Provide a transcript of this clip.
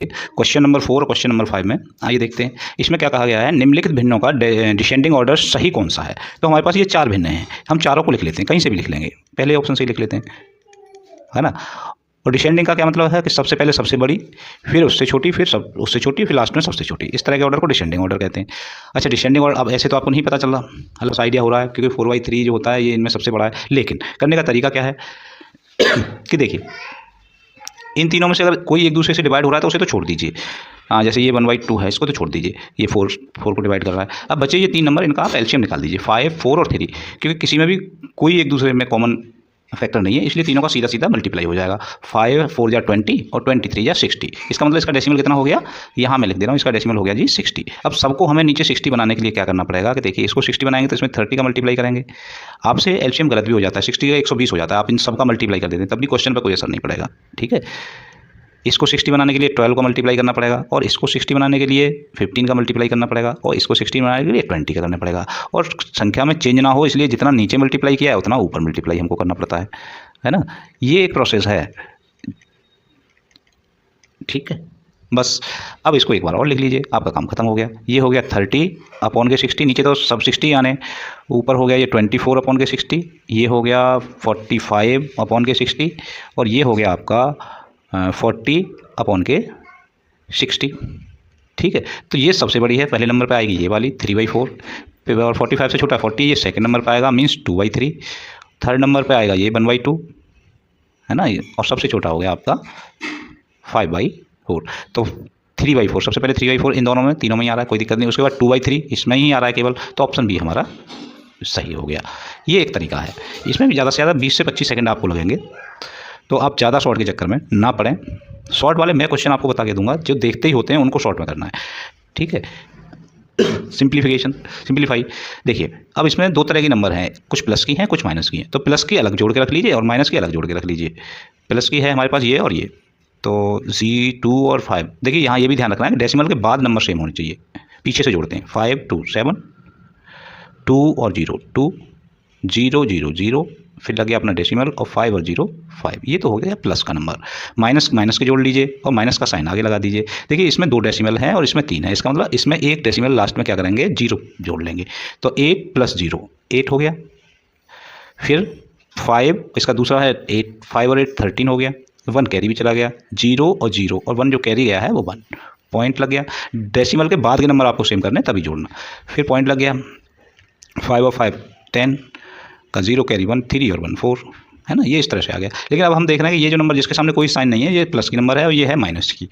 Question number 4 और question number 5 में आइए देखते हैं। इसमें क्या कहा गया है, निम्नलिखित भिन्नों का डिसेंडिंग ऑर्डर सही कौन सा है। तो हमारे पास ये 4 भिन्न हैं, हम चारों को लिख लेते हैं, कहीं से भी लिख लेंगे, पहले ऑप्शन से ही लिख लेते हैं, है ना। और डिसेंडिंग का क्या मतलब है कि सबसे पहले सबसे बड़ी, फिर उससे छोटी, फिर सब उससे छोटी, फिर लास्ट में सबसे छोटी। इस तरह के ऑर्डर को डिसेंडिंग ऑर्डर कहते हैं। अच्छा, डिसेंडिंग ऑर्डर अब ऐसे तो आपको नहीं पता चल रहा, हल्का आइडिया हो रहा है क्योंकि 4/3 जो होता है ये इनमें सबसे बड़ा है, लेकिन करने का तरीका क्या है कि देखिए इन तीनों में से अगर कोई एक दूसरे से डिवाइड हो रहा है तो उसे तो छोड़ दीजिए। हाँ, जैसे ये 1/2 है, इसको तो छोड़ दीजिए, ये 4 को डिवाइड कर रहा है। अब बचे ये 3 नंबर, इनका आप एलसीएम निकाल दीजिए, 5, 4 और 3, क्योंकि किसी में भी कोई एक दूसरे में कॉमन फैक्टर नहीं है, इसलिए तीनों का सीधा सीधा मल्टीप्लाई हो जाएगा। 5 4 या 20 और 23 या 60। इसका मतलब इसका डेसिमल कितना हो गया, यहाँ मैं लिख दे रहा हूँ, इसका डेसिमल हो गया जी 60। अब सबको हमें नीचे 60 बनाने के लिए क्या करना पड़ेगा कि देखिए इसको 60 बनाएंगे तो इसमें 30 का मल्टीप्लाई करेंगे। आपसे एलसीएम गलत भी हो जाता है, 60 का 120 हो जाता है, आप इन सब का मल्टीप्लाई कर देते हैं, तब भी क्वेश्चन पर कोई असर नहीं पड़ेगा। ठीक है, इसको 60 बनाने के लिए 12 का मल्टीप्लाई करना पड़ेगा, और इसको 60 बनाने के लिए 15 का मल्टीप्लाई करना पड़ेगा, और इसको 60 बनाने के लिए 20 का करना पड़ेगा। और संख्या में चेंज ना हो इसलिए जितना नीचे मल्टीप्लाई किया है उतना ऊपर मल्टीप्लाई हमको करना पड़ता है ना। ये एक प्रोसेस है। ठीक है, बस अब इसको एक बार और लिख लीजिए, आपका काम खत्म हो गया। ये हो गया 30 अपॉन के 60, नीचे तो सब 60 आने, ऊपर हो गया ये 24 अपॉन के 60, ये हो गया 45 अपॉन के 60, और ये हो गया आपका 40 अपॉन के 60। ठीक है, तो ये सबसे बड़ी है, पहले नंबर पे आएगी ये वाली 3/4, और 45 से छोटा 40, ये सेकंड नंबर पे आएगा, मीन्स 2/3। थर्ड नंबर पे आएगा ये 1/2, है ना, और सबसे छोटा हो गया आपका 5/4। तो 3/4, सबसे पहले 3/4 इन दोनों में, तीनों में ही आ रहा है, कोई दिक्कत नहीं। उसके बाद 2/3 इसमें ही आ रहा है केवल, तो ऑप्शन बी हमारा सही हो गया। ये एक तरीका है, इसमें भी ज़्यादा से ज़्यादा 20 से 25 सेकंड आपको लगेंगे, तो आप ज़्यादा शॉर्ट के चक्कर में ना पड़ें। शॉर्ट वाले मैं क्वेश्चन आपको बता के दूंगा, जो देखते ही होते हैं उनको शॉर्ट में करना है। ठीक है, सिंप्लीफाई। देखिए अब इसमें 2 तरह के नंबर हैं, कुछ प्लस की हैं, कुछ माइनस की हैं, तो प्लस की अलग जोड़ के रख लीजिए और माइनस की अलग जोड़ के रख लीजिए। प्लस की है हमारे पास ये और ये, तो Z2 और 5। देखिए यहाँ ये भी ध्यान रखना है कि डेसिमल के बाद नंबर सेम होने चाहिए, पीछे से जोड़ते हैं। 5 2 7, 2 और 0 2, 0 0 0, फिर लग गया अपना डेसिमल, और 5 और 0 5। ये तो हो गया प्लस का नंबर। माइनस माइनस के जोड़ लीजिए और माइनस का साइन आगे लगा दीजिए। देखिए इसमें 2 डेसिमल हैं और इसमें 3 है, इसका मतलब इसमें एक डेसिमल लास्ट में क्या करेंगे, 0 जोड़ लेंगे, तो 8 + 0 8 हो गया। फिर 5, इसका दूसरा है 8, 5 और 8 13 हो गया, 1 कैरी भी चला गया, 0 और 0 और 1 जो कैरी गया है वो 1, पॉइंट लग गया। डेसिमल के बाद के नंबर आपको सेम करने तभी जोड़ना, फिर पॉइंट लग गया। 5 और 5 10 का 0 कैरी 1 3 और 1 4, है ना, ये इस तरह से आ गया। लेकिन अब हम देख रहे हैं कि ये जो नंबर जिसके सामने कोई साइन नहीं है, ये प्लस की नंबर है और ये है माइनस की।